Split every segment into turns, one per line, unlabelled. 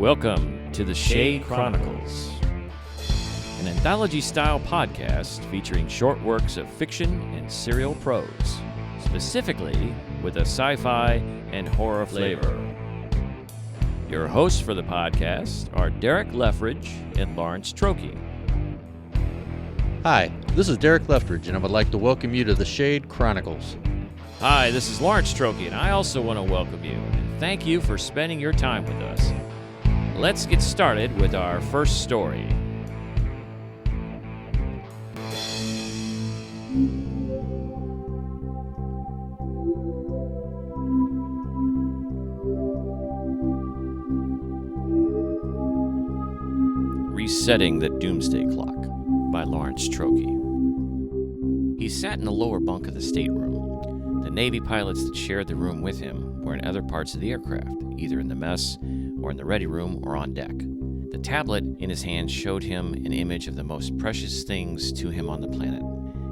Welcome to the Shade Chronicles, an anthology-style podcast featuring short works of fiction and serial prose, specifically with a sci-fi and horror flavor. Your hosts for the podcast are Derek Leftridge and Lawrence Trokey.
Hi, this is Derek Leftridge, and I would like to welcome you to the Shade Chronicles.
Hi, this is Lawrence Trokey, and I also want to welcome you, and thank you for spending your time with us. Let's get started with our first story. Resetting the Doomsday Clock by Lawrence Trokey. He sat in the lower bunk of the stateroom. The Navy pilots that shared the room with him were in other parts of the aircraft, either in the mess or in the ready room or on deck. The tablet in his hand showed him an image of the most precious things to him on the planet,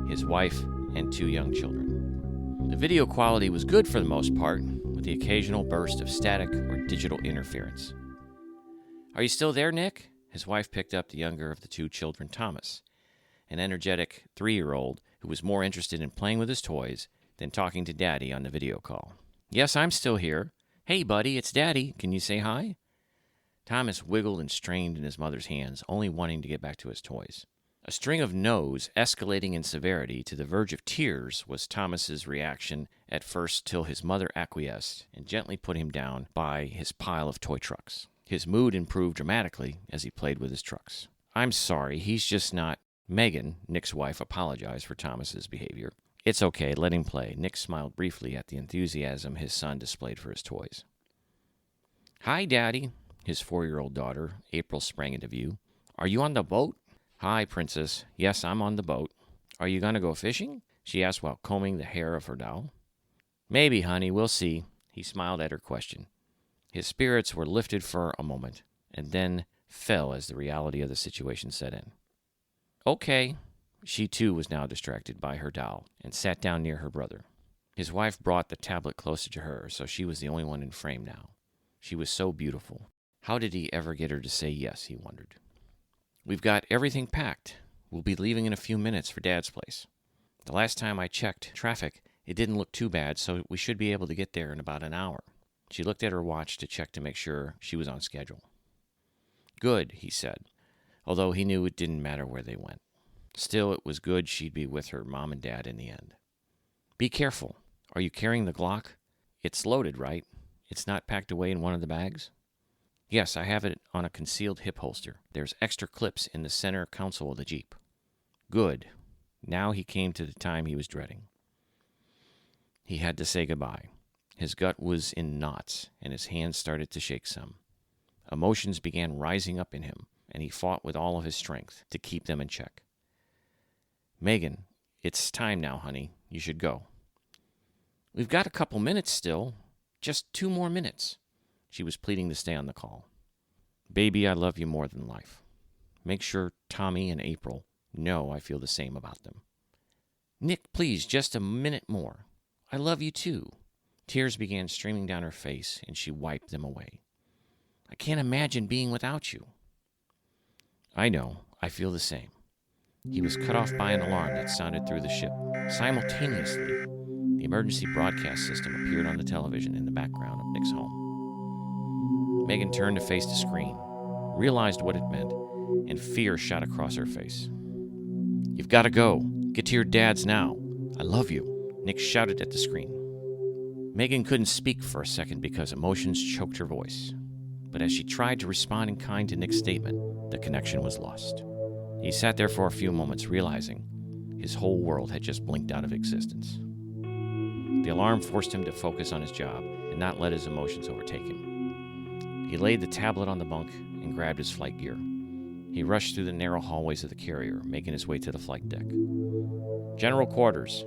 his wife and 2 young children. The video quality was good for the most part, with the occasional burst of static or digital interference. "Are you still there, Nick?" His wife picked up the younger of the 2 children, Thomas, an energetic 3-year-old who was more interested in playing with his toys than talking to Daddy on the video call. "Yes, I'm still here. Hey, buddy, it's Daddy. Can you say hi?" Thomas wiggled and strained in his mother's hands, only wanting to get back to his toys. A string of no's, escalating in severity to the verge of tears, was Thomas's reaction at first, till his mother acquiesced and gently put him down by his pile of toy trucks. His mood improved dramatically as he played with his trucks. "I'm sorry, he's just not..." Megan, Nick's wife, apologized for Thomas's behavior. "It's okay, let him play." Nick smiled briefly at the enthusiasm his son displayed for his toys. "Hi, Daddy." His 4-year-old daughter, April, sprang into view. "Are you on the boat?" "Hi, Princess. Yes, I'm on the boat." "Are you going to go fishing?" she asked while combing the hair of her doll. "Maybe, honey, we'll see." He smiled at her question. His spirits were lifted for a moment, and then fell as the reality of the situation set in. "Okay." She, too, was now distracted by her doll and sat down near her brother. His wife brought the tablet closer to her, so she was the only one in frame now. She was so beautiful. How did he ever get her to say yes, he wondered. "We've got everything packed. We'll be leaving in a few minutes for Dad's place. The last time I checked traffic, it didn't look too bad, so we should be able to get there in about an hour." She looked at her watch to check to make sure she was on schedule. "Good," he said, although he knew it didn't matter where they went. Still, it was good she'd be with her mom and dad in the end. "Be careful. Are you carrying the Glock? It's loaded, right? It's not packed away in one of the bags?" "Yes, I have it on a concealed hip holster. There's extra clips in the center console of the Jeep." "Good." Now he came to the time he was dreading. He had to say goodbye. His gut was in knots, and his hands started to shake some. Emotions began rising up in him, and he fought with all of his strength to keep them in check. "Megan, it's time now, honey. You should go." "We've got a couple minutes still. Just 2 more minutes." She was pleading to stay on the call. "Baby, I love you more than life. Make sure Tommy and April know I feel the same about them." "Nick, please, just a minute more. I love you too." Tears began streaming down her face, and she wiped them away. "I can't imagine being without you." "I know. I feel the same." He was cut off by an alarm that sounded through the ship. Simultaneously, the emergency broadcast system appeared on the television in the background of Nick's home. Megan turned to face the screen, realized what it meant, and fear shot across her face. "You've got to go. Get to your dad's now. I love you," Nick shouted at the screen. Megan couldn't speak for a second because emotions choked her voice. But as she tried to respond in kind to Nick's statement, the connection was lost. He sat there for a few moments, realizing his whole world had just blinked out of existence. The alarm forced him to focus on his job and not let his emotions overtake him. He laid the tablet on the bunk and grabbed his flight gear. He rushed through the narrow hallways of the carrier, making his way to the flight deck. General quarters.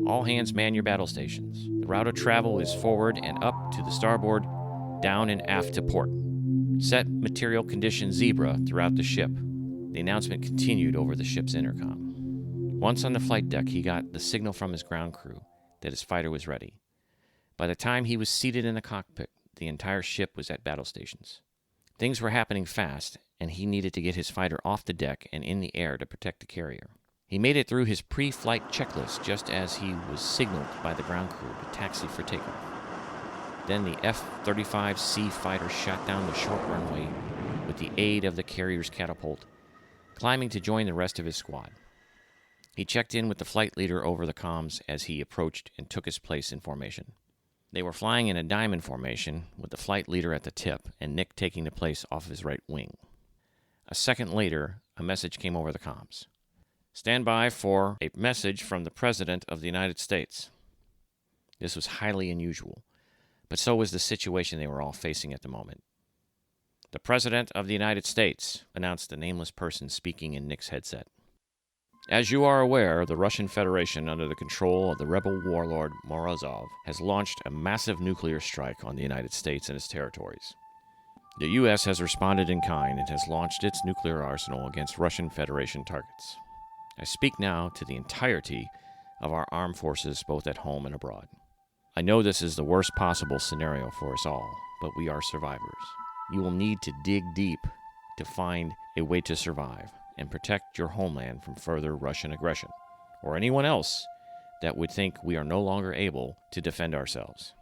All hands man your battle stations. The route of travel is forward and up to the starboard, down and aft to port. Set material condition zebra throughout the ship." The announcement continued over the ship's intercom. Once on the flight deck, he got the signal from his ground crew that his fighter was ready. By the time he was seated in the cockpit, the entire ship was at battle stations. Things were happening fast, and he needed to get his fighter off the deck and in the air to protect the carrier. He made it through his pre-flight checklist just as he was signaled by the ground crew to taxi for takeoff. Then the F-35C fighter shot down the short runway with the aid of the carrier's catapult, climbing to join the rest of his squad. He checked in with the flight leader over the comms as he approached and took his place in formation. They were flying in a diamond formation with the flight leader at the tip and Nick taking the place off his right wing. A second later, a message came over the comms. Stand by for a message from the President of the United States. This was highly unusual, but so was the situation they were all facing at the moment. The President of the United States, announced the nameless person speaking in Nick's headset. As you are aware, the Russian Federation, under the control of the rebel warlord Morozov, has launched a massive nuclear strike on the United States and its territories. The U.S. has responded in kind and has launched its nuclear arsenal against Russian Federation targets. I speak now to the entirety of our armed forces, both at home and abroad. I know this is the worst possible scenario for us all, but we are survivors. You will need to dig deep to find a way to survive and protect your homeland from further Russian aggression, or anyone else that would think we are no longer able to defend ourselves.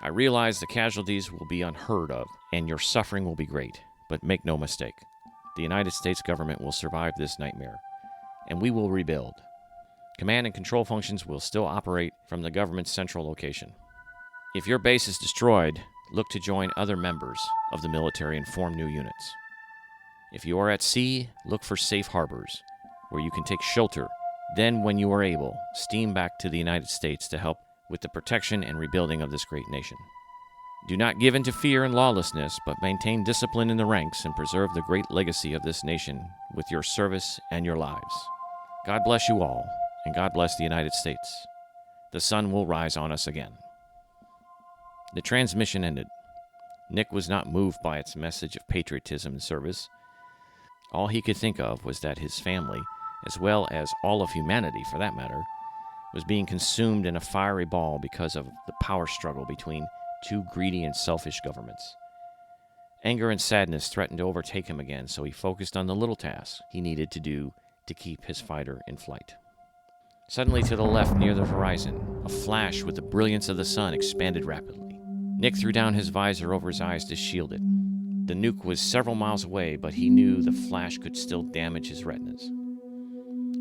I realize the casualties will be unheard of, and your suffering will be great, but make no mistake, the United States government will survive this nightmare, and we will rebuild. Command and control functions will still operate from the government's central location. If your base is destroyed, look to join other members of the military and form new units. If you are at sea, look for safe harbors where you can take shelter. Then, when you are able, steam back to the United States to help with the protection and rebuilding of this great nation. Do not give in to fear and lawlessness, but maintain discipline in the ranks and preserve the great legacy of this nation with your service and your lives. God bless you all, and God bless the United States. The sun will rise on us again. The transmission ended. Nick was not moved by its message of patriotism and service. All he could think of was that his family, as well as all of humanity for that matter, was being consumed in a fiery ball because of the power struggle between two greedy and selfish governments. Anger and sadness threatened to overtake him again, so he focused on the little tasks he needed to do to keep his fighter in flight. Suddenly, to the left near the horizon, a flash with the brilliance of the sun expanded rapidly. Nick threw down his visor over his eyes to shield it. The nuke was several miles away, but he knew the flash could still damage his retinas.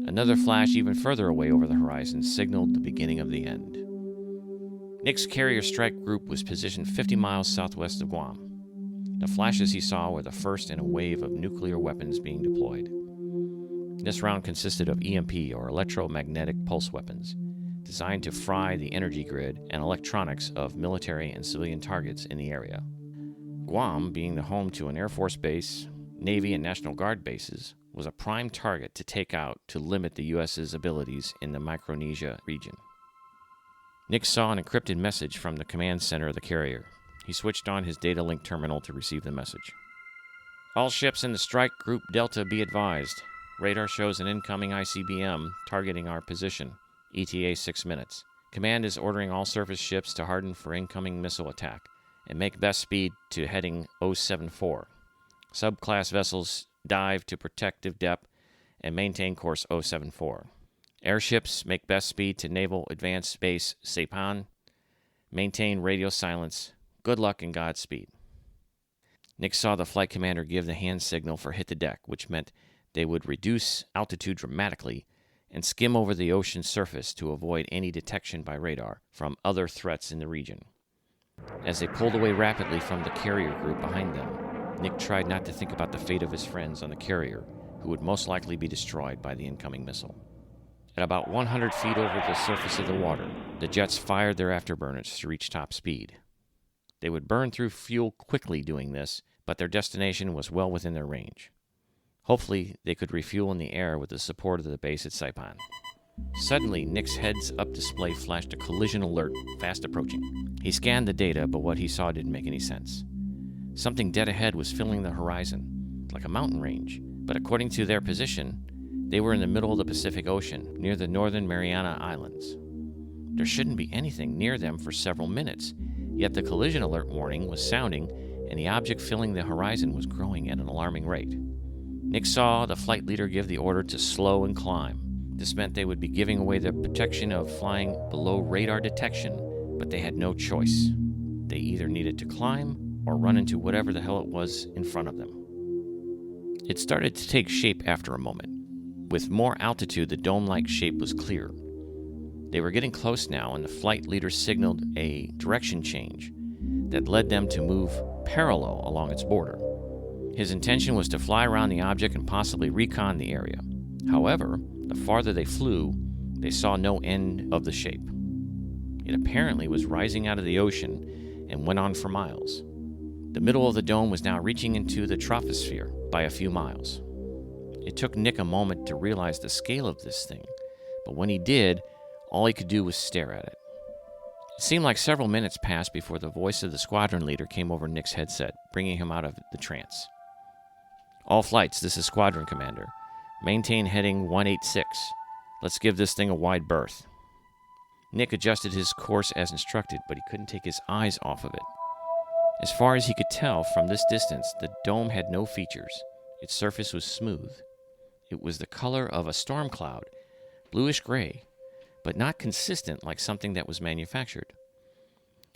Another flash even further away over the horizon signaled the beginning of the end. Nick's carrier strike group was positioned 50 miles southwest of Guam. The flashes he saw were the first in a wave of nuclear weapons being deployed. This round consisted of EMP, or electromagnetic pulse weapons, designed to fry the energy grid and electronics of military and civilian targets in the area. Guam, being the home to an Air Force base, Navy, and National Guard bases, was a prime target to take out to limit the U.S.'s abilities in the Micronesia region. Nick saw an encrypted message from the command center of the carrier. He switched on his data link terminal to receive the message. All ships in the strike group Delta be advised. Radar shows an incoming ICBM targeting our position. ETA 6 minutes. Command is ordering all surface ships to harden for incoming missile attack and make best speed to heading 074. Subclass vessels dive to protective depth and maintain course 074. Airships make best speed to Naval Advanced Base Saipan. Maintain radio silence. Good luck and Godspeed. Nick saw the flight commander give the hand signal for hit the deck, which meant they would reduce altitude dramatically and skim over the ocean surface to avoid any detection by radar from other threats in the region. As they pulled away rapidly from the carrier group behind them, Nick tried not to think about the fate of his friends on the carrier, who would most likely be destroyed by the incoming missile. At about 100 feet over the surface of the water, the jets fired their afterburners to reach top speed. They would burn through fuel quickly doing this, but their destination was well within their range. Hopefully, they could refuel in the air with the support of the base at Saipan. Suddenly, Nick's heads-up display flashed a collision alert, fast approaching. He scanned the data, but what he saw didn't make any sense. Something dead ahead was filling the horizon, like a mountain range, but according to their position, they were in the middle of the Pacific Ocean, near the northern Mariana Islands. There shouldn't be anything near them for several minutes, Yet the collision alert warning was sounding, and the object filling the horizon was growing at an alarming rate. Nick saw the flight leader give the order to slow and climb. This meant they would be giving away the protection of flying below radar detection, but they had no choice. They either needed to climb or run into whatever the hell it was in front of them. It started to take shape after a moment. With more altitude, the dome-like shape was clear. They were getting close now, and the flight leader signaled a direction change that led them to move parallel along its border. His intention was to fly around the object and possibly recon the area. However, the farther they flew, they saw no end of the shape. It apparently was rising out of the ocean and went on for miles. The middle of the dome was now reaching into the troposphere by a few miles. It took Nick a moment to realize the scale of this thing, but when he did, all he could do was stare at it. It seemed like several minutes passed before the voice of the squadron leader came over Nick's headset, bringing him out of the trance. "All flights, this is Squadron Commander. Maintain heading 186. Let's give this thing a wide berth." Nick adjusted his course as instructed, but he couldn't take his eyes off of it. As far as he could tell from this distance, the dome had no features. Its surface was smooth. It was the color of a storm cloud, bluish gray, but not consistent like something that was manufactured.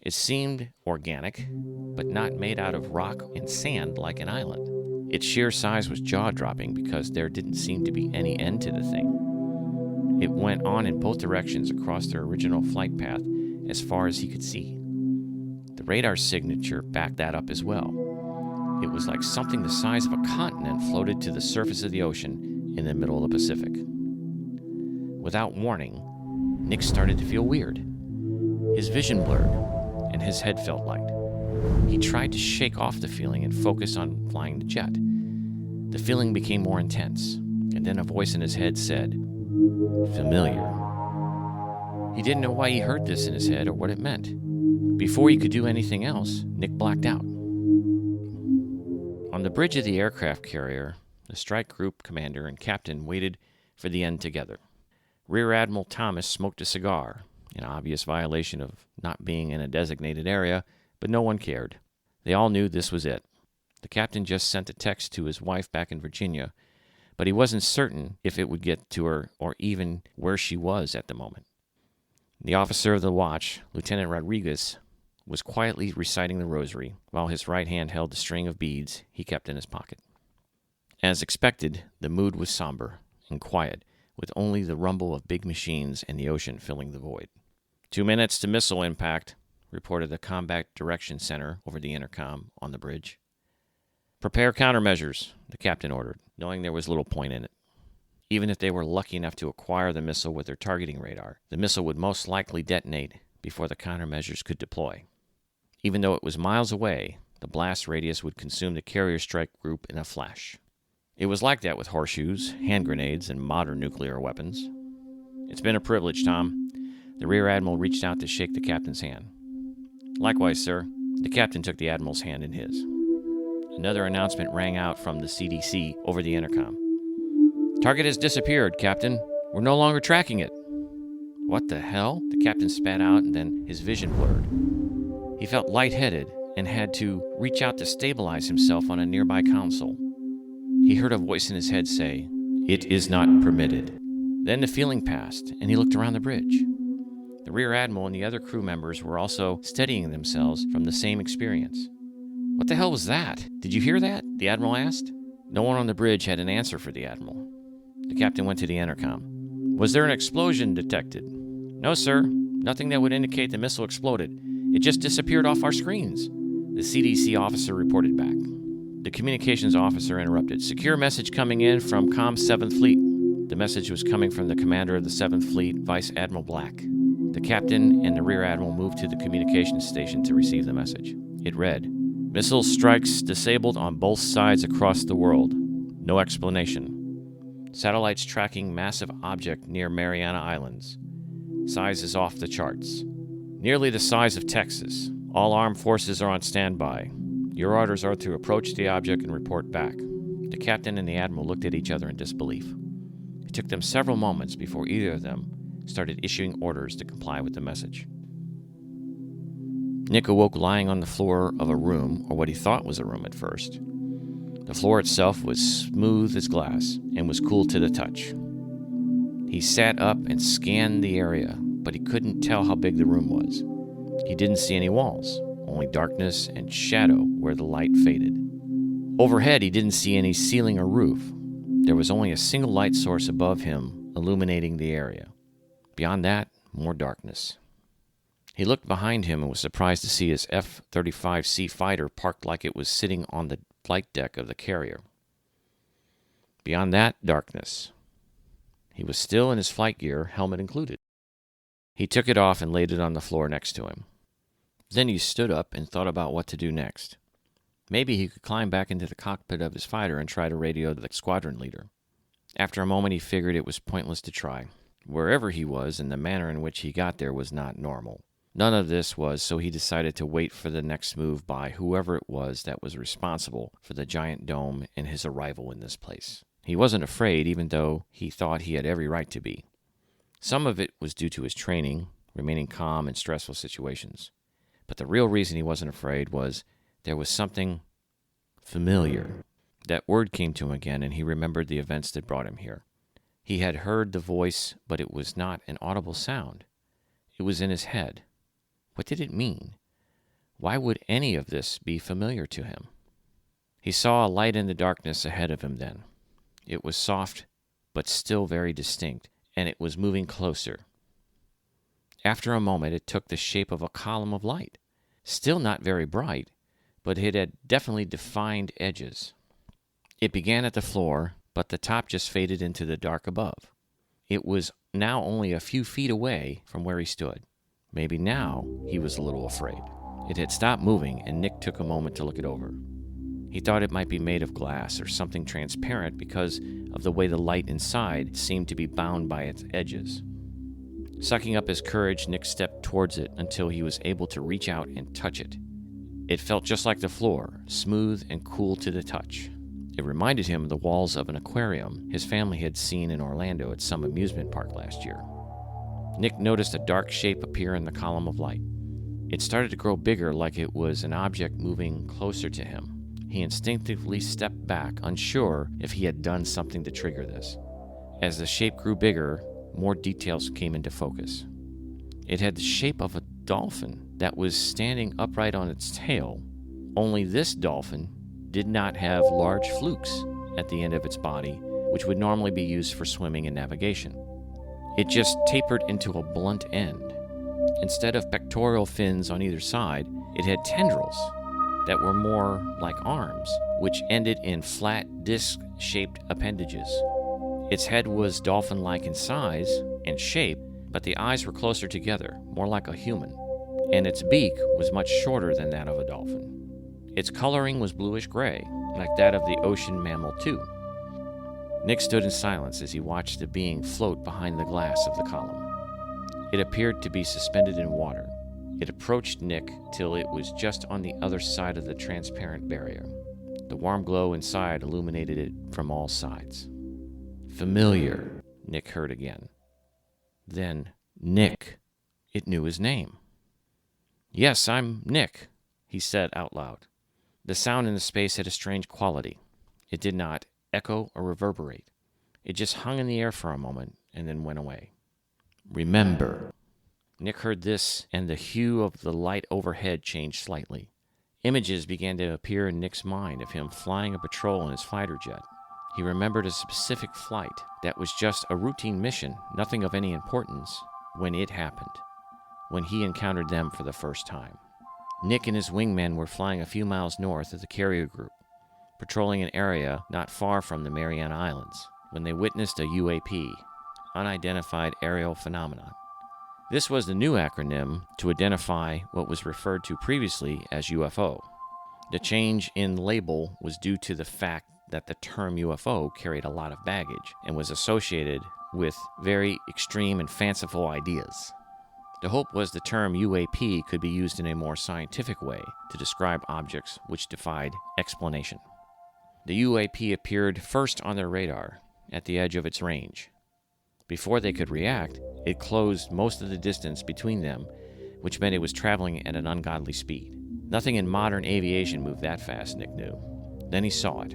It seemed organic, but not made out of rock and sand like an island. Its sheer size was jaw-dropping because there didn't seem to be any end to the thing. It went on in both directions across their original flight path as far as he could see. The radar signature backed that up as well. It was like something the size of a continent floated to the surface of the ocean in the middle of the Pacific. Without warning, Nick started to feel weird. His vision blurred, and his head felt light. He tried to shake off the feeling and focus on flying the jet. The feeling became more intense, and then a voice in his head said, "Familiar." He didn't know why he heard this in his head or what it meant. Before he could do anything else, Nick blacked out. On the bridge of the aircraft carrier, the strike group commander and captain waited for the end together. Rear Admiral Thomas smoked a cigar, an obvious violation of not being in a designated area, but no one cared. They all knew this was it. The captain just sent a text to his wife back in Virginia, but he wasn't certain if it would get to her or even where she was at the moment. The officer of the watch, Lieutenant Rodriguez, was quietly reciting the rosary, while his right hand held the string of beads he kept in his pocket. As expected, the mood was somber and quiet, with only the rumble of big machines and the ocean filling the void. 2 minutes to missile impact, reported the Combat Direction Center over the intercom on the bridge. "Prepare countermeasures," the captain ordered, knowing there was little point in it. Even if they were lucky enough to acquire the missile with their targeting radar, the missile would most likely detonate before the countermeasures could deploy. Even though it was miles away, the blast radius would consume the carrier strike group in a flash. It was like that with horseshoes, hand grenades, and modern nuclear weapons. "It's been a privilege, Tom." The Rear Admiral reached out to shake the captain's hand. "Likewise, sir." The captain took the Admiral's hand in his. Another announcement rang out from the CDC over the intercom. "Target has disappeared, Captain. We're no longer tracking it." "What the hell?" The captain spat out, and then his vision blurred. He felt lightheaded and had to reach out to stabilize himself on a nearby console. He heard a voice in his head say, "It is not permitted." Then the feeling passed, and he looked around the bridge. The Rear Admiral and the other crew members were also steadying themselves from the same experience. "What the hell was that? Did you hear that?" the Admiral asked. No one on the bridge had an answer for the Admiral. The captain went to the intercom. "Was there an explosion detected?" "No, sir. Nothing that would indicate the missile exploded. It just disappeared off our screens," the CDC officer reported back. The communications officer interrupted. "Secure message coming in from Com 7th Fleet." The message was coming from the commander of the 7th Fleet, Vice Admiral Black. The captain and the Rear Admiral moved to the communications station to receive the message. It read, "Missile strikes disabled on both sides across the world. No explanation. Satellites tracking massive object near Mariana Islands. Size is off the charts. Nearly the size of Texas. All armed forces are on standby. Your orders are to approach the object and report back." The captain and the Admiral looked at each other in disbelief. It took them several moments before either of them started issuing orders to comply with the message. Nick awoke lying on the floor of a room, or what he thought was a room at first. The floor itself was smooth as glass and was cool to the touch. He sat up and scanned the area, but he couldn't tell how big the room was. He didn't see any walls, only darkness and shadow where the light faded. Overhead, he didn't see any ceiling or roof. There was only a single light source above him, illuminating the area. Beyond that, more darkness. He looked behind him and was surprised to see his F-35C fighter parked like it was sitting on the flight deck of the carrier. Beyond that, darkness. He was still in his flight gear, helmet included. He took it off and laid it on the floor next to him. Then he stood up and thought about what to do next. Maybe he could climb back into the cockpit of his fighter and try to radio the squadron leader. After a moment, he figured it was pointless to try. Wherever he was and the manner in which he got there was not normal. None of this was, so he decided to wait for the next move by whoever it was that was responsible for the giant dome and his arrival in this place. He wasn't afraid, even though he thought he had every right to be. Some of it was due to his training, remaining calm in stressful situations. But the real reason he wasn't afraid was there was something familiar. That word came to him again, and he remembered the events that brought him here. He had heard the voice, but it was not an audible sound. It was in his head. What did it mean? Why would any of this be familiar to him? He saw a light in the darkness ahead of him then. It was soft, but still very distinct, and it was moving closer. After a moment, it took the shape of a column of light. Still not very bright, but it had definitely defined edges. It began at the floor, but the top just faded into the dark above. It was now only a few feet away from where he stood. Maybe now he was a little afraid. It had stopped moving, and Nick took a moment to look it over. He thought it might be made of glass or something transparent because of the way the light inside seemed to be bound by its edges. Sucking up his courage, Nick stepped towards it until he was able to reach out and touch it. It felt just like the floor, smooth and cool to the touch. It reminded him of the walls of an aquarium his family had seen in Orlando at some amusement park last year. Nick noticed a dark shape appear in the column of light. It started to grow bigger, like it was an object moving closer to him. He instinctively stepped back, unsure if he had done something to trigger this. As the shape grew bigger, more details came into focus. It had the shape of a dolphin that was standing upright on its tail, only this dolphin did not have large flukes at the end of its body, which would normally be used for swimming and navigation. It just tapered into a blunt end. Instead of pectoral fins on either side, it had tendrils that were more like arms, which ended in flat, disc-shaped appendages. Its head was dolphin-like in size and shape, but the eyes were closer together, more like a human, and its beak was much shorter than that of a dolphin. Its coloring was bluish-gray, like that of the ocean mammal too. Nick stood in silence as he watched the being float behind the glass of the column. It appeared to be suspended in water. It approached Nick till it was just on the other side of the transparent barrier. The warm glow inside illuminated it from all sides. Familiar, Nick heard again. Then, Nick. It knew his name. "Yes, I'm Nick," he said out loud. The sound in the space had a strange quality. It did not echo or reverberate. It just hung in the air for a moment and then went away. "Remember." Nick heard this, and the hue of the light overhead changed slightly. Images began to appear in Nick's mind of him flying a patrol in his fighter jet. He remembered a specific flight that was just a routine mission, nothing of any importance, when it happened, when he encountered them for the first time. Nick and his wingmen were flying a few miles north of the carrier group, patrolling an area not far from the Mariana Islands, when they witnessed a UAP, unidentified aerial phenomenon. This was the new acronym to identify what was referred to previously as UFO. The change in label was due to the fact that the term UFO carried a lot of baggage and was associated with very extreme and fanciful ideas. The hope was the term UAP could be used in a more scientific way to describe objects which defied explanation. The UAP appeared first on their radar at the edge of its range. Before they could react, it closed most of the distance between them which meant it was traveling at an ungodly speed. Nothing in modern aviation moved that fast, Nick knew. Then he saw it.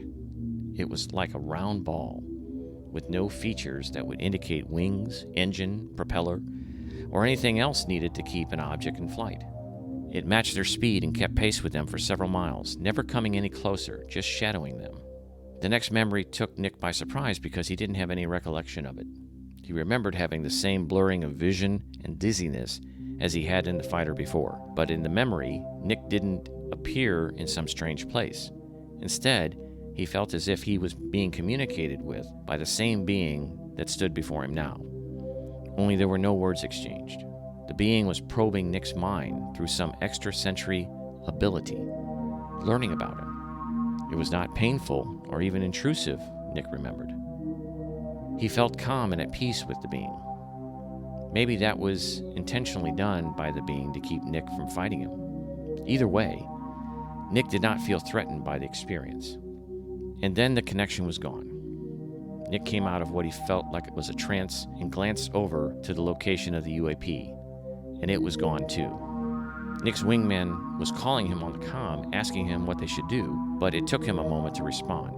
It was like a round ball, with no features that would indicate wings, engine, propeller, or anything else needed to keep an object in flight. It matched their speed and kept pace with them for several miles, never coming any closer, just shadowing them. The next memory took Nick by surprise because he didn't have any recollection of it. He remembered having the same blurring of vision and dizziness as he had in the fighter before, but in the memory, Nick didn't appear in some strange place. Instead, he felt as if he was being communicated with by the same being that stood before him now. Only there were no words exchanged. The being was probing Nick's mind through some extrasensory ability, learning about him. It was not painful or even intrusive, Nick remembered. He felt calm and at peace with the being. Maybe that was intentionally done by the being to keep Nick from fighting him. Either way, Nick did not feel threatened by the experience. And then the connection was gone. Nick came out of what he felt like it was a trance and glanced over to the location of the UAP, and it was gone too. Nick's wingman was calling him on the comm, asking him what they should do, but it took him a moment to respond.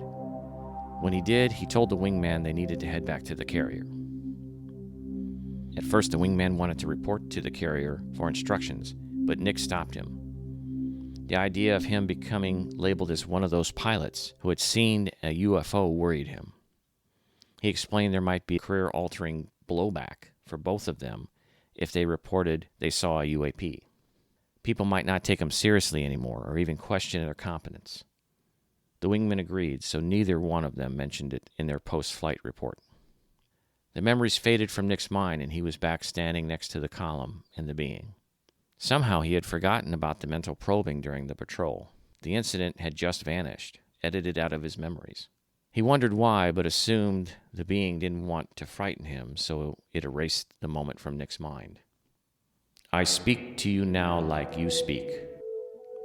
When he did, he told the wingman they needed to head back to the carrier. At first, the wingman wanted to report to the carrier for instructions, but Nick stopped him. The idea of him becoming labeled as one of those pilots who had seen a UFO worried him. He explained there might be career-altering blowback for both of them if they reported they saw a UAP. People might not take them seriously anymore or even question their competence. The wingman agreed, so neither one of them mentioned it in their post-flight report. The memories faded from Nick's mind, and he was back standing next to the column and the being. Somehow he had forgotten about the mental probing during the patrol. The incident had just vanished, edited out of his memories. He wondered why, but assumed the being didn't want to frighten him, so it erased the moment from Nick's mind. "I speak to you now like you speak."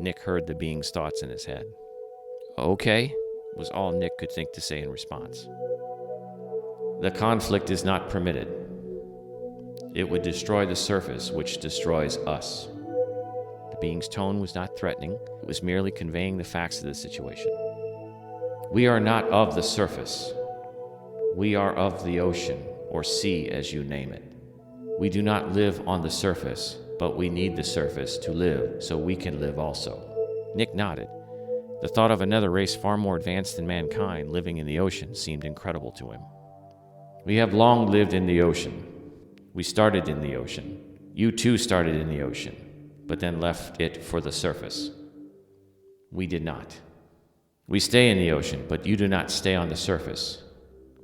Nick heard the being's thoughts in his head. "Okay," was all Nick could think to say in response. "The conflict is not permitted. It would destroy the surface, which destroys us." The being's tone was not threatening. It was merely conveying the facts of the situation. "We are not of the surface. We are of the ocean, or sea as you name it. We do not live on the surface, but we need the surface to live so we can live also." Nick nodded. The thought of another race far more advanced than mankind living in the ocean seemed incredible to him. "We have long lived in the ocean. We started in the ocean. You too started in the ocean, but then left it for the surface. We did not. We stay in the ocean, but you do not stay on the surface.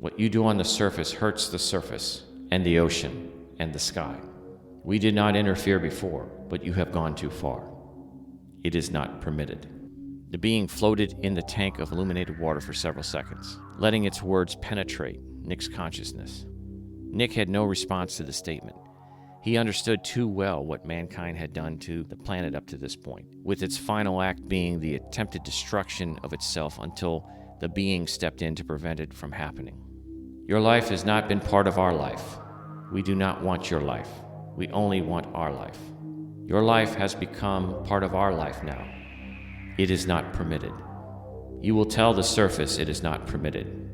What you do on the surface hurts the surface, and the ocean, and the sky. We did not interfere before, but you have gone too far. It is not permitted." The being floated in the tank of illuminated water for several seconds, letting its words penetrate Nick's consciousness. Nick had no response to the statement. He understood too well what mankind had done to the planet up to this point, with its final act being the attempted destruction of itself until the being stepped in to prevent it from happening. "Your life has not been part of our life. We do not want your life. We only want our life. Your life has become part of our life now. It is not permitted. You will tell the surface it is not permitted.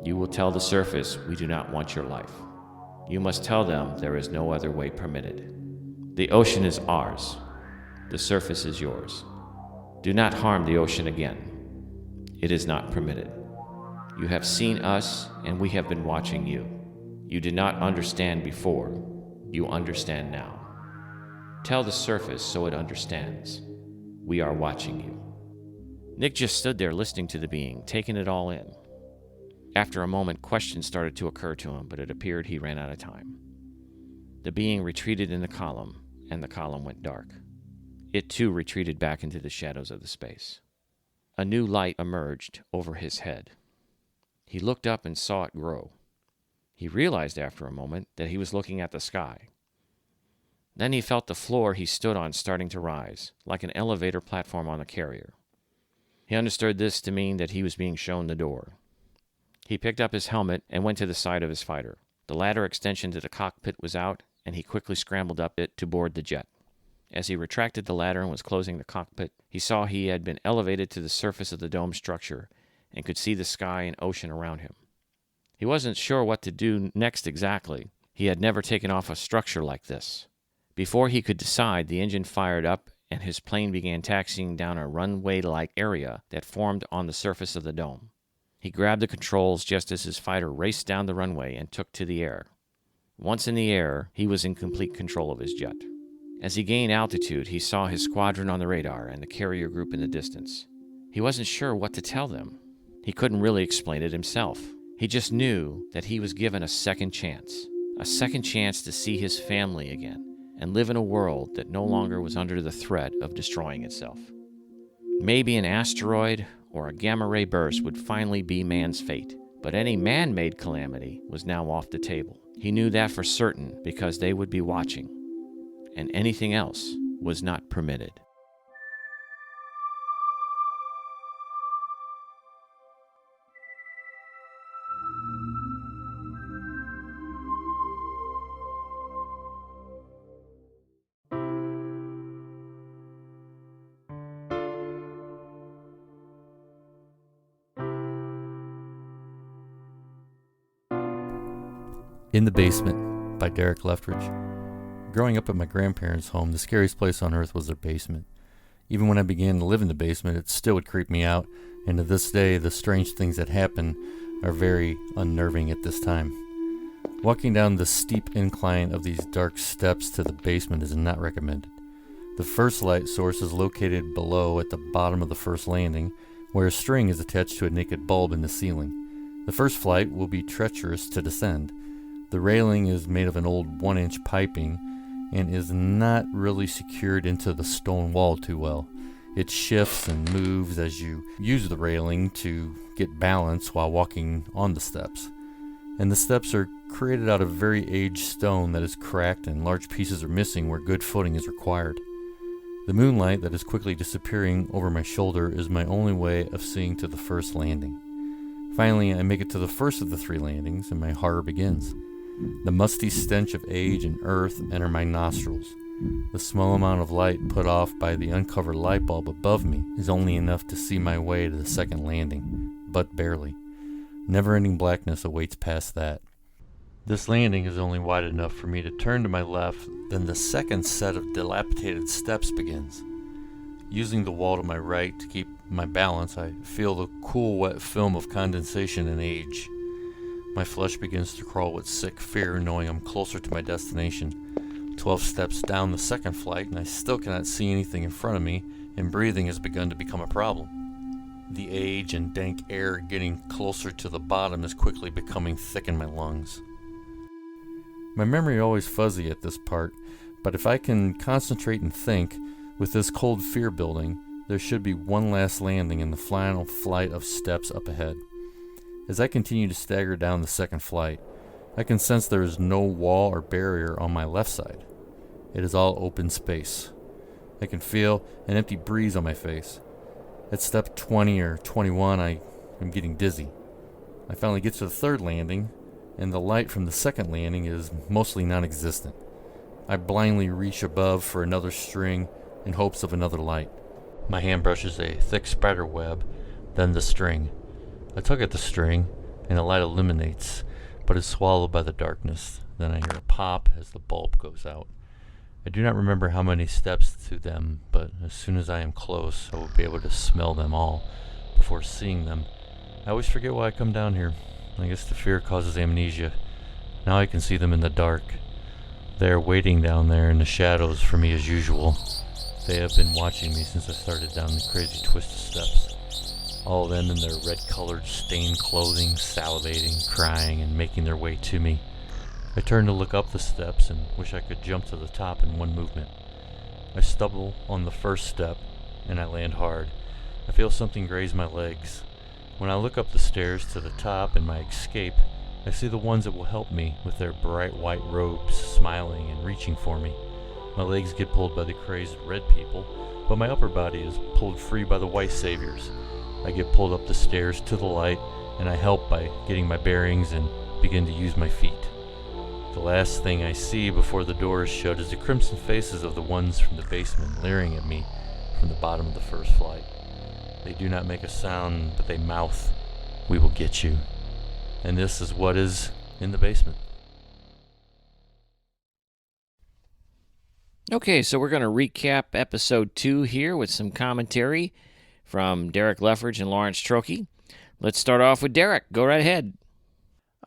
You will tell the surface we do not want your life. You must tell them there is no other way permitted. The ocean is ours. The surface is yours. Do not harm the ocean again. It is not permitted. You have seen us, and we have been watching you. You did not understand before. You understand now. Tell the surface so it understands. We are watching you." Nick just stood there listening to the being, taking it all in. After a moment, questions started to occur to him, but it appeared he ran out of time. The being retreated in the column, and the column went dark. It too retreated back into the shadows of the space. A new light emerged over his head. He looked up and saw it grow. He realized after a moment that he was looking at the sky. Then he felt the floor he stood on starting to rise, like an elevator platform on the carrier. He understood this to mean that he was being shown the door. He picked up his helmet and went to the side of his fighter. The ladder extension to the cockpit was out, and he quickly scrambled up it to board the jet. As he retracted the ladder and was closing the cockpit, he saw he had been elevated to the surface of the dome structure and could see the sky and ocean around him. He wasn't sure what to do next exactly. He had never taken off a structure like this. Before he could decide, the engine fired up and his plane began taxiing down a runway-like area that formed on the surface of the dome. He grabbed the controls just as his fighter raced down the runway and took to the air. Once in the air, he was in complete control of his jet. As he gained altitude, he saw his squadron on the radar and the carrier group in the distance. He wasn't sure what to tell them. He couldn't really explain it himself. He just knew that he was given a second chance to see his family again and live in a world that no longer was under the threat of destroying itself. Maybe an asteroid or a gamma-ray burst would finally be man's fate, but any man-made calamity was now off the table. He knew that for certain because they would be watching, and anything else was not permitted.
In the Basement by Derek Leftridge. Growing up at my grandparents' home, the scariest place on earth was their basement. Even when I began to live in the basement, it still would creep me out, and to this day, the strange things that happen are very unnerving at this time. Walking down the steep incline of these dark steps to the basement is not recommended. The first light source is located below at the bottom of the first landing, where a string is attached to a naked bulb in the ceiling. The first flight will be treacherous to descend. The railing is made of an old 1-inch piping and is not really secured into the stone wall too well. It shifts and moves as you use the railing to get balance while walking on the steps. And the steps are created out of very aged stone that is cracked and large pieces are missing where good footing is required. The moonlight that is quickly disappearing over my shoulder is my only way of seeing to the first landing. Finally, I make it to the first of the 3 landings and my horror begins. The musty stench of age and earth enter my nostrils. The small amount of light put off by the uncovered light bulb above me is only enough to see my way to the second landing, but barely. Never-ending blackness awaits past that. This landing is only wide enough for me to turn to my left, then the second set of dilapidated steps begins. Using the wall to my right to keep my balance, I feel the cool, wet film of condensation and age. My flesh begins to crawl with sick fear, knowing I'm closer to my destination. 12 steps down the second flight, and I still cannot see anything in front of me, and breathing has begun to become a problem. The age and dank air getting closer to the bottom is quickly becoming thick in my lungs. My memory always fuzzy at this part, but if I can concentrate and think, with this cold fear building, there should be one last landing in the final flight of steps up ahead. As I continue to stagger down the second flight, I can sense there is no wall or barrier on my left side. It is all open space. I can feel an empty breeze on my face. At step 20 or 21, I am getting dizzy. I finally get to the third landing, and the light from the second landing is mostly non-existent. I blindly reach above for another string in hopes of another light. My hand brushes a thick spider web, then the string. I tug at the string, and the light illuminates, but is swallowed by the darkness. Then I hear a pop as the bulb goes out. I do not remember how many steps to them, but as soon as I am close, I will be able to smell them all before seeing them. I always forget why I come down here. I guess the fear causes amnesia. Now I can see them in the dark. They are waiting down there in the shadows for me as usual. They have been watching me since I started down the crazy twist of steps. All of them in their red-colored, stained clothing, salivating, crying, and making their way to me. I turn to look up the steps and wish I could jump to the top in one movement. I stumble on the first step, and I land hard. I feel something graze my legs. When I look up the stairs to the top in my escape, I see the ones that will help me with their bright white robes, smiling and reaching for me. My legs get pulled by the crazed red people, but my upper body is pulled free by the white saviors. I get pulled up the stairs to the light, and I help by getting my bearings and begin to use my feet. The last thing I see before the door is shut is the crimson faces of the ones from the basement leering at me from the bottom of the first flight. They do not make a sound, but they mouth, "We will get you." And this is what is in the basement.
Okay, so we're going to recap episode 2 here with some commentary from Derek Leftridge and Lawrence Trokey. Let's start off with Derek. Go right ahead.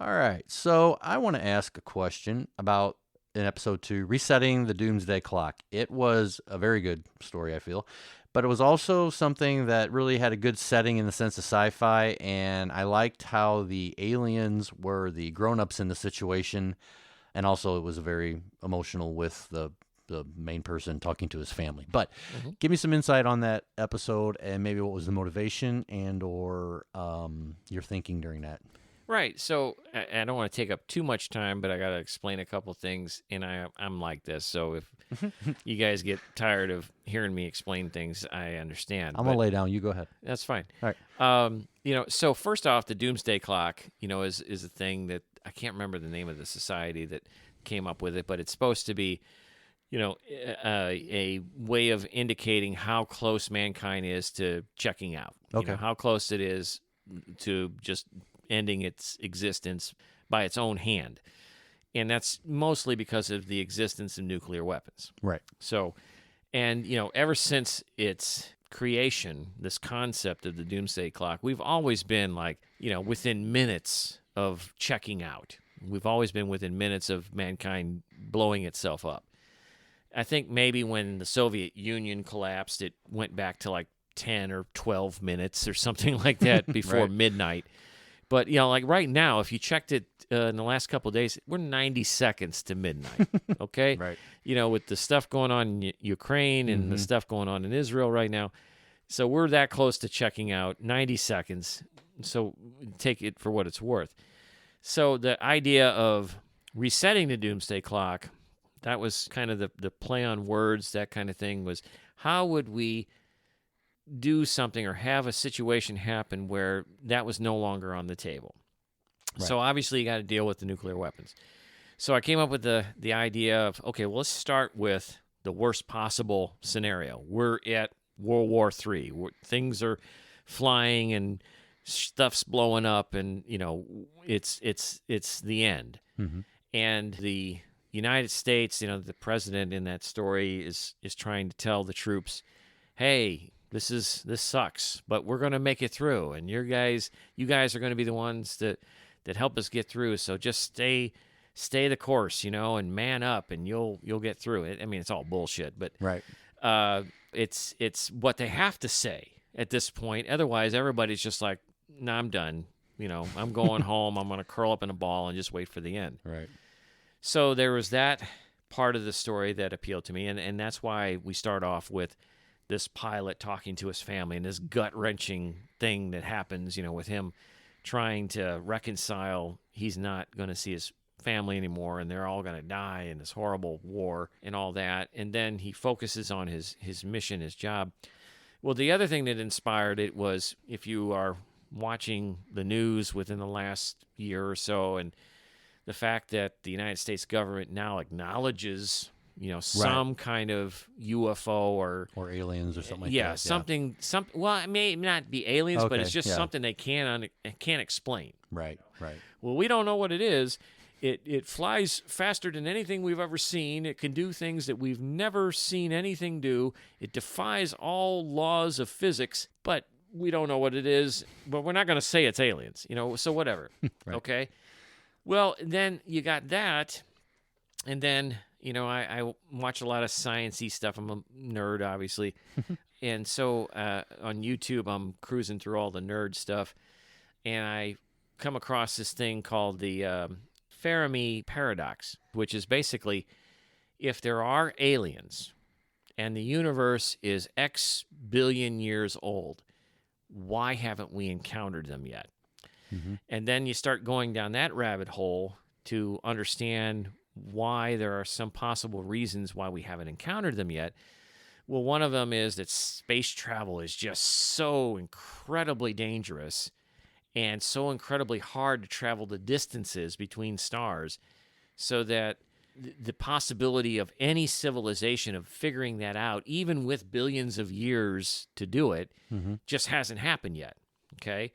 All right, so I want to ask a question about in episode 2, resetting the Doomsday Clock. It was a very good story, I feel, but it was also something that really had a good setting in the sense of sci-fi, and I liked how the aliens were the grown-ups in the situation, and also it was very emotional with the main person talking to his family. But give me some insight on that episode and maybe what was the motivation and or your thinking during that.
Right, so I don't want to take up too much time, but I got to explain a couple things, and I'm like this, so if you guys get tired of hearing me explain things, I understand.
I'm going to lay down. You go ahead.
That's fine.
All right.
So first off, the Doomsday Clock, is a thing that I can't remember the name of the society that came up with it, but it's supposed to be a way of indicating how close mankind is to checking out.
Okay.
How close it is to just ending its existence by its own hand. And that's mostly because of the existence of nuclear weapons.
Right.
So, and, ever since its creation, this concept of the Doomsday Clock, we've always been within minutes of checking out. We've always been within minutes of mankind blowing itself up. I think maybe when the Soviet Union collapsed, it went back to 10 or 12 minutes or something like that before
Right.
midnight. But, right now, if you checked it in the last couple of days, we're 90 seconds to midnight, okay?
Right.
With the stuff going on in Ukraine and the stuff going on in Israel right now. So we're that close to checking out, 90 seconds. So take it for what it's worth. So the idea of resetting the Doomsday Clock, that was kind of the play on words, that kind of thing, was how would we do something or have a situation happen where that was no longer on the table. Right. So obviously you got to deal with the nuclear weapons. So I came up with the idea of, okay, well, let's start with the worst possible scenario. We're at World War III. Things are flying and stuff's blowing up, and it's the end.
Mm-hmm.
And the United States, the president in that story is trying to tell the troops, hey, this sucks, but we're going to make it through, and you guys are going to be the ones that help us get through. So just stay the course, and man up, and you'll get through it. I mean, it's all bullshit, but
right.
It's what they have to say at this point. Otherwise, everybody's just like, nah, I'm done. I'm going home. I'm going to curl up in a ball and just wait for the end.
Right.
So there was that part of the story that appealed to me, and that's why we start off with this pilot talking to his family and this gut-wrenching thing that happens, with him trying to reconcile he's not going to see his family anymore and they're all going to die in this horrible war and all that. And then he focuses on his mission, his job. Well, the other thing that inspired it was, if you are watching the news within the last year or so, and the fact that the United States government now acknowledges some kind of UFO or
aliens or something like that.
Yeah, something. Well, it may not be aliens, but it's just
yeah.
something they can't explain.
Right.
Well, we don't know what it is. It flies faster than anything we've ever seen. It can do things that we've never seen anything do. It defies all laws of physics, but we don't know what it is. But we're not going to say it's aliens, so whatever.
Right.
Okay? Well, then you got that, and then I watch a lot of science-y stuff. I'm a nerd, obviously. And so on YouTube, I'm cruising through all the nerd stuff, and I come across this thing called the Fermi paradox, which is basically, if there are aliens and the universe is X billion years old, why haven't we encountered them yet? Mm-hmm. And then you start going down that rabbit hole to understand why there are some possible reasons why we haven't encountered them yet. Well, one of them is that space travel is just so incredibly dangerous and so incredibly hard to travel the distances between stars. so that the possibility of any civilization of figuring that out, even with billions of years to do it, just hasn't happened yet. Okay.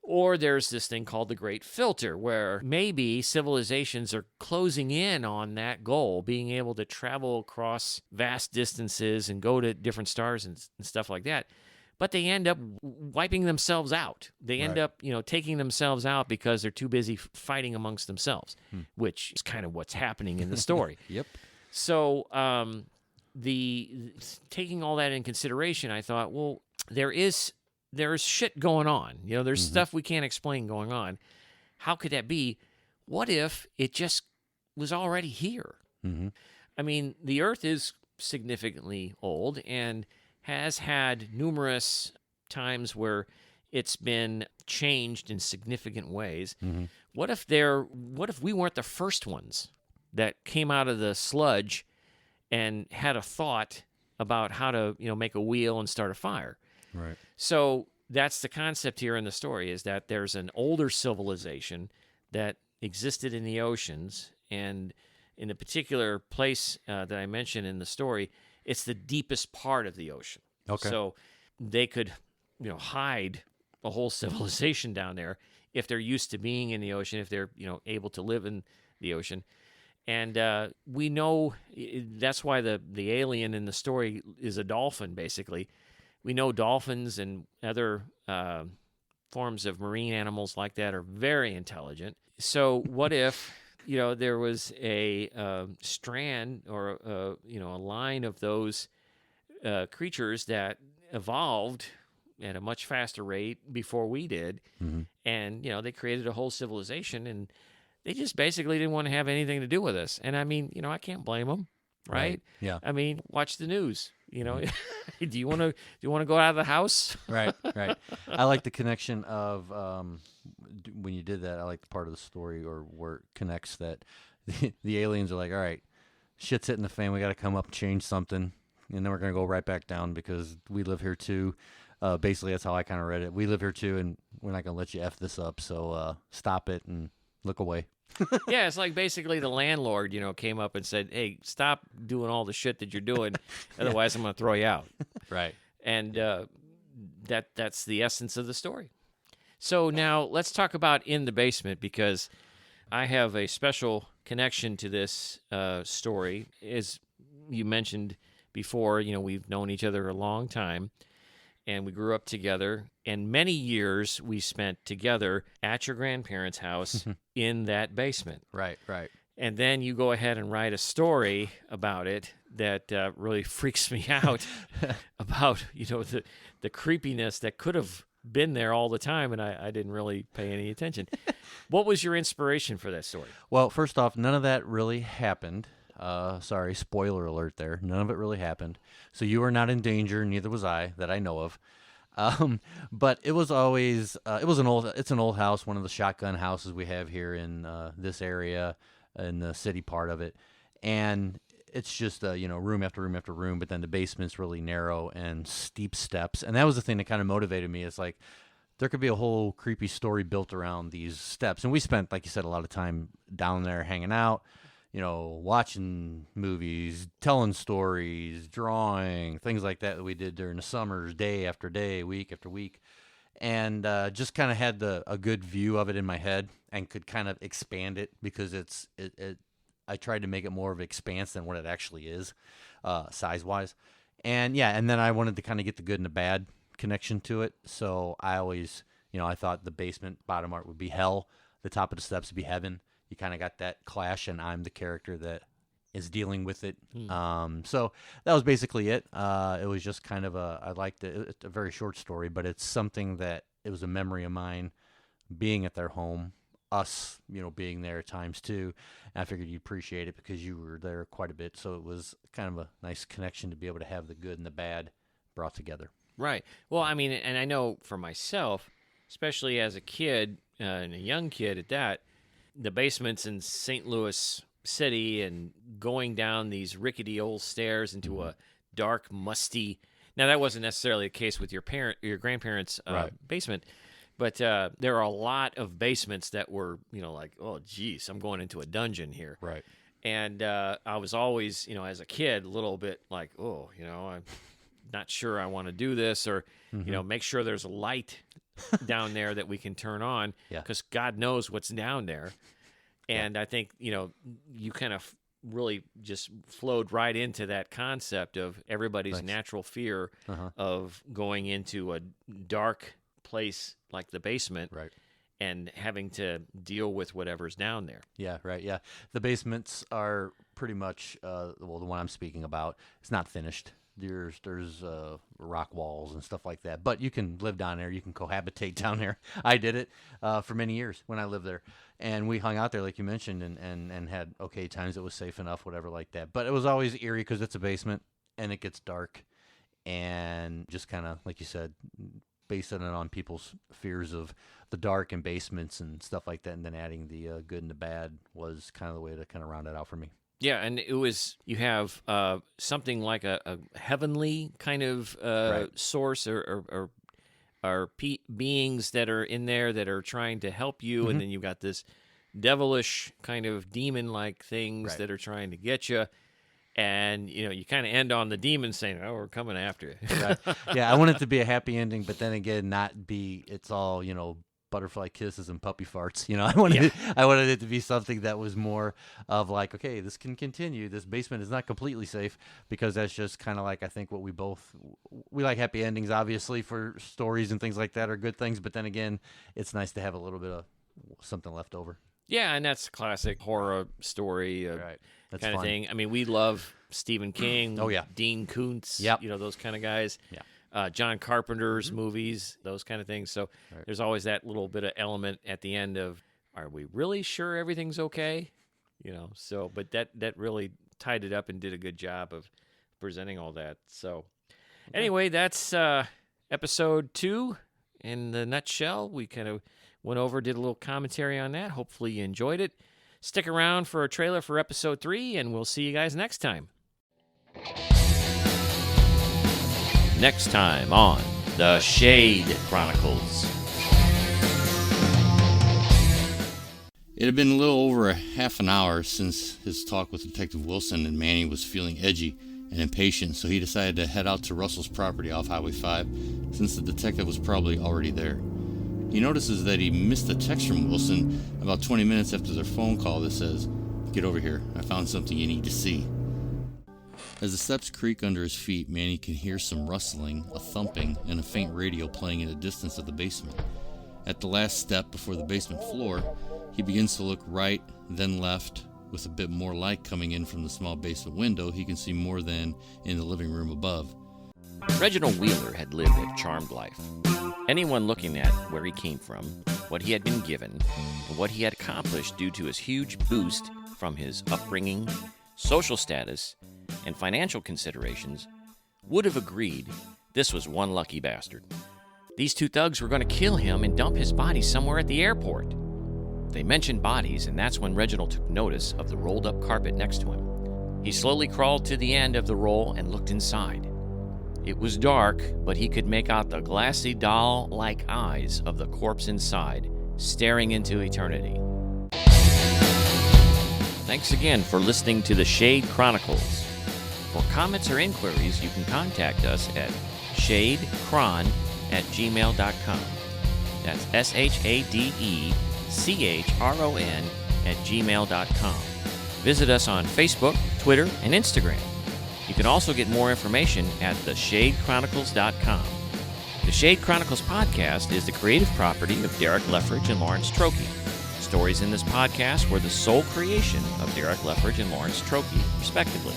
Or there's this thing called the Great Filter, where maybe civilizations are closing in on that goal, being able to travel across vast distances and go to different stars and stuff like that. But they end up wiping themselves out. They end up, taking themselves out because they're too busy fighting amongst themselves, which is kind of what's happening in the story.
Yep.
So taking all that in consideration, I thought, well, there's shit going on. There's stuff we can't explain going on. How could that be? What if it just was already here? I mean, the Earth is significantly old and has had numerous times where it's been changed in significant ways. What if we weren't the first ones that came out of the sludge and had a thought about how to, make a wheel and start a fire?
Right.
So that's the concept here in the story, is that there's an older civilization that existed in the oceans, and in the particular place that I mentioned in the story, it's the deepest part of the ocean.
Okay.
So they could, hide a whole civilization down there if they're used to being in the ocean, if they're, able to live in the ocean. And we know that's why the alien in the story is a dolphin, basically. We know dolphins and other forms of marine animals like that are very intelligent. So what if, there was a strand or, a line of those creatures that evolved at a much faster rate before we did. And, they created a whole civilization, and they just basically didn't want to have anything to do with us. And I mean, I can't blame them, right?
Yeah.
I mean, watch the news. Do you want to go out of the house?
Right. I like the connection of when you did that. I like the part of the story or where it connects that the aliens are like, all right, shit's hitting the fan. We got to come up and change something, and then we're gonna go right back down because we live here too. Basically, that's how I kind of read it. We live here too, and we're not gonna let you f this up. So stop it and look away.
Yeah, it's like basically the landlord, came up and said, "Hey, stop doing all the shit that you're doing, otherwise I'm going to throw you out."
Right.
And that's the essence of the story. So now let's talk about In the Basement, because I have a special connection to this story. As you mentioned before, we've known each other a long time, and we grew up together, and many years we spent together at your grandparents' house in that basement.
Right.
And then you go ahead and write a story about it that really freaks me out about, the creepiness that could have been there all the time, and I didn't really pay any attention. What was your inspiration for that story?
Well, first off, none of that really happened. Sorry, spoiler alert there. None of it really happened. So you were not in danger, neither was I, that I know of. But it was always, it's an old house, one of the shotgun houses we have here in this area, in the city part of it. And it's just, room after room after room, but then the basement's really narrow and steep steps. And that was the thing that kind of motivated me. It's like, there could be a whole creepy story built around these steps. And we spent, like you said, a lot of time down there hanging out, watching movies, telling stories, drawing, things like that we did during the summers, day after day, week after week. And just kind of had a good view of it in my head and could kind of expand it because I tried to make it more of an expanse than what it actually is, size-wise. And then I wanted to kind of get the good and the bad connection to it. So I always, I thought the basement bottom art would be hell, the top of the steps would be heaven. You kind of got that clash, and I'm the character that is dealing with it. So that was basically it. It was just kind of I liked it. It's a very short story, but it's something that it was a memory of mine being at their home, us, being there at times too. And I figured you'd appreciate it because you were there quite a bit. So it was kind of a nice connection to be able to have the good and the bad brought together.
Right. Well, I mean, and I know for myself, especially as a kid, and a young kid at that, the basements in St. Louis City and going down these rickety old stairs into a dark, musty. Now, that wasn't necessarily the case with your grandparents'
Right.
basement, But there are a lot of basements that were, like, oh, geez, I'm going into a dungeon here.
Right.
And I was always, as a kid, a little bit like, oh, I'm not sure I want to do this, or, make sure there's a light down there that we can turn on, because God knows what's down there. And I think, you kind of really just flowed right into that concept of everybody's natural fear of going into a dark place like the basement,
right,
and having to deal with whatever's down there.
Yeah, right, yeah. The basements are pretty much, the one I'm speaking about, it's not finished. There's rock walls and stuff like that, but you can live down there. You can cohabitate down there. I did it for many years when I lived there, and we hung out there, like you mentioned, and had okay times. It was safe enough, whatever like that. But it was always eerie because it's a basement and it gets dark, and just kind of like you said, basing it on people's fears of the dark and basements and stuff like that, and then adding the good and the bad was kind of the way to kind of round it out for me.
Yeah, and you have something like a heavenly kind of source or beings that are in there that are trying to help you, and then you've got this devilish kind of demon-like things that are trying to get you, and you kind of end on the demon saying, "Oh, we're coming after you."
Right. Yeah, I want it to be a happy ending, but then again, not be. It's all butterfly kisses and puppy farts. I wanted it to be something that was more of like, okay, this can continue. This basement is not completely safe, because that's just kind of like, I think what we like happy endings, obviously, for stories and things like that are good things. But then again, it's nice to have a little bit of something left over.
Yeah, and that's classic horror story
That's
kind of
fun.
thing. I mean, we love Stephen King.
Oh, yeah.
Dean Koontz.
Yep.
Those kind of guys.
Yeah.
John Carpenter's movies, those kind of things. So there's always that little bit of element at the end of, are we really sure everything's okay? But that really tied it up and did a good job of presenting all that. So anyway, that's episode 2 in the nutshell. We kind of went over, did a little commentary on that. Hopefully you enjoyed it. Stick around for a trailer for episode 3, and we'll see you guys next time. Next time on The Shade Chronicles.
It had been a little over a half an hour since his talk with Detective Wilson, and Manny was feeling edgy and impatient, so he decided to head out to Russell's property off Highway 5, since the detective was probably already there. He notices that he missed a text from Wilson about 20 minutes after their phone call that says, "Get over here, I found something you need to see." As the steps creak under his feet, Manny can hear some rustling, a thumping, and a faint radio playing in the distance of the basement. At the last step before the basement floor, he begins to look right, then left. With a bit more light coming in from the small basement window, he can see more than in the living room above.
Reginald Wheeler had lived a charmed life. Anyone looking at where he came from, what he had been given, and what he had accomplished due to his huge boost from his upbringing, social status, and financial considerations would have agreed this was one lucky bastard. These two thugs were going to kill him and dump his body somewhere at the airport. They mentioned bodies, and that's when Reginald took notice of the rolled-up carpet next to him. He slowly crawled to the end of the roll and looked inside. It was dark, but he could make out the glassy doll-like eyes of the corpse inside, staring into eternity. Thanks again for listening to The Shade Chronicles. For comments or inquiries, you can contact us at shadechron@gmail.com. That's SHADECHRON@gmail.com. Visit us on Facebook, Twitter, and Instagram. You can also get more information at theshadechronicles.com. The Shade Chronicles podcast is the creative property of Derek Leftridge and Lawrence Trokey. Stories in this podcast were the sole creation of Derek Leftridge and Lawrence Trokey, respectively.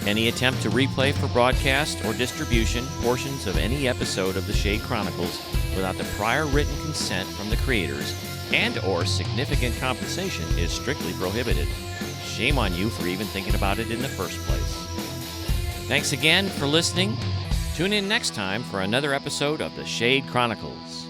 Any attempt to replay for broadcast or distribution portions of any episode of The Shade Chronicles without the prior written consent from the creators and/or significant compensation is strictly prohibited. Shame on you for even thinking about it in the first place. Thanks again for listening. Tune in next time for another episode of The Shade Chronicles.